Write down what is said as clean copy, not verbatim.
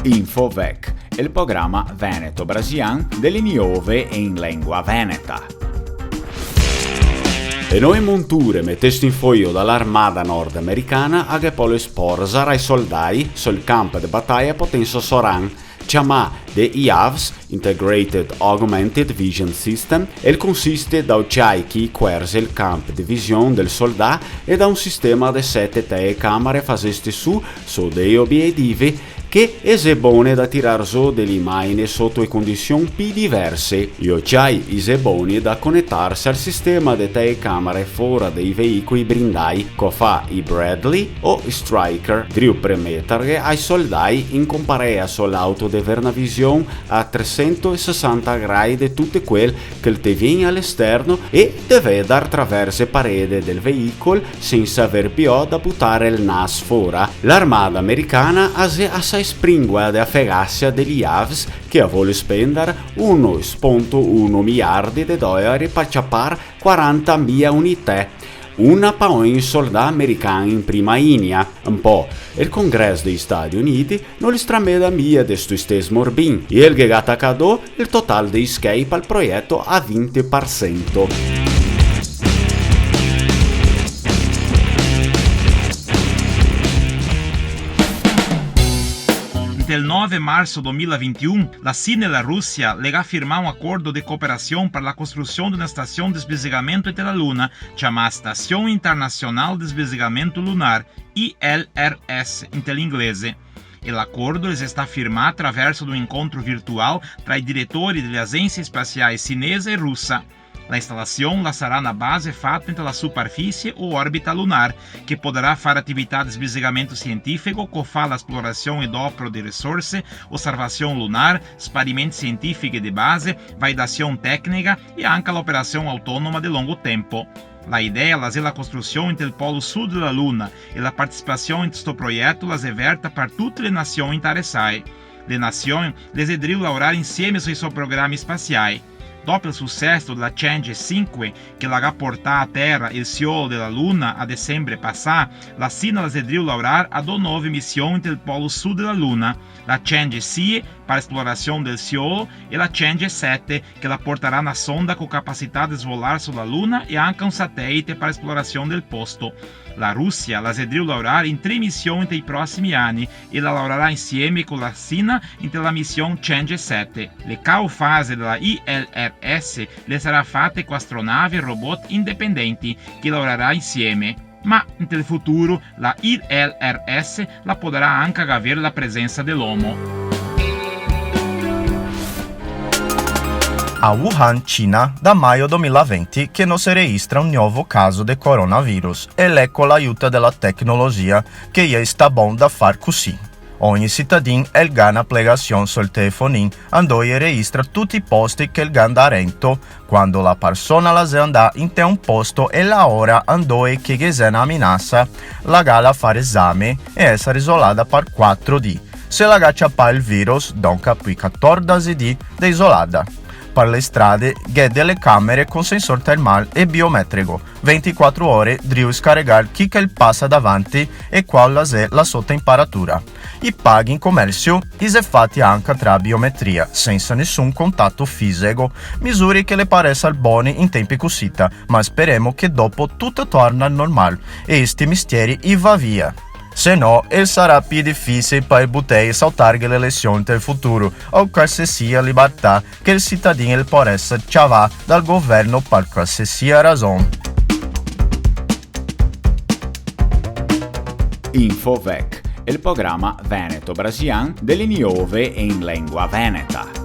Infovec, il programma veneto-brasiliano delle nuove in lingua veneta. E noi monture mettesti in foglio dall'armata nordamericana a che poi le sporzare ai soldati sul campo di battaglia potenza Soran, chiamata the IAVS, Integrated Augmented Vision System, e consiste da occhiali querse il campo di visione del soldato e da un sistema di 7 telecamere faseste su dei obiettivi che esebone da tirar su delle immagini sotto le condizioni più diverse. Gli occhiali eseboni da connettersi al sistema di telecamere fuori dei veicoli blindati che fa i Bradley o i Striker, per permettere ai soldati in comparare sull'auto di avere una visione a 360 gradi di tutte quelle che ti viene all'esterno e deve dar attraverso le pareti del veicolo senza aver più da buttare il nas fuori. L'armata americana ha assai springua di afferrarsi degli IAVS che vuole spendere 1,1 miliardi di dollari per ciappare 40.000 unità. Una per ogni soldato americano in prima linea, un po'. Il Congresso degli Stati Uniti non li strameda mia di sto stesso morbin e il che attaccò il totale di escape al progetto a 20%. Del 9 março 2021, la China e la Rússia lega firmar um acordo de cooperação para a construção de uma estação de desviamento da Luna, chamada Estação Internacional de Desviamento Lunar, ILRS, em inglês. O acordo está firmado através de um encontro virtual entre diretores das agências espaciais chinesa e russa. A instalação será na base feita entre a superfície ou órbita lunar, que poderá fazer atividades de desviamento científico, que fa a exploração e dobro de recursos, observação lunar, experimento científico de base, validação técnica e anche a operação autônoma de longo tempo. A ideia é a construção entre o polo sul da Luna e a participação em este projeto é aberta para todas as nações interessadas. As nações desideriam laborar insieme sui seus programas espaciais. Dopo il successo della Chang'e 5, che l'ha portato a terra il solo della Luna a dicembre passato, la Cina desideriu lavorare a 2 nuove missioni del polo sud della Luna, la Chang'e 6 per esploração del solo e la Chang'e 7, che la porterà una sonda con capacità di svolare sulla Luna e anche un satellite per esploração del posto. La Rússia desideriu lavorare in 3 missioni nei prossimi anni e la lavorerà insieme con la Cina nella missione Chang'e 7. Le cao fase della ILRS le sarà fatte con astronavi e robot indipendenti che lavoreranno insieme. Ma nel futuro la ILRS la potrà anche avere la presenza dell'uomo. A Wuhan, Cina, da maio 2020 che non si registra un nuovo caso di coronavirus e ecco l'aiuto della tecnologia che gli sta buon da far così. Ogni cittadino el gana applicazione sul telefonin andò e registra tutti i posti che il ganda rento. Quando la persona la se andà in te un posto e la ora andò e che se ne amenaza, la gala fare esame e essere isolata per 4 di. Se la gaccia pa il virus, donca poi 14 di isolata. Per le strade, che delle camere con sensore termal e biometrico. 24 ore devi scaricare chi che passa davanti e qual è la sua temperatura. I paghi in commercio sono fatti anche tra biometria, senza nessun contatto fisico, misure che le paiono buone in tempi così, ma speriamo che dopo tutto torna al normale e sti misteri va via. Se no, sarà più difficile per i botei saltare le elezioni del futuro o qualsiasi libertà che il cittadino può essere cavà dal governo per qualsiasi ragione. Infovec, il programma veneto-brasiliano delle nuove in lingua veneta.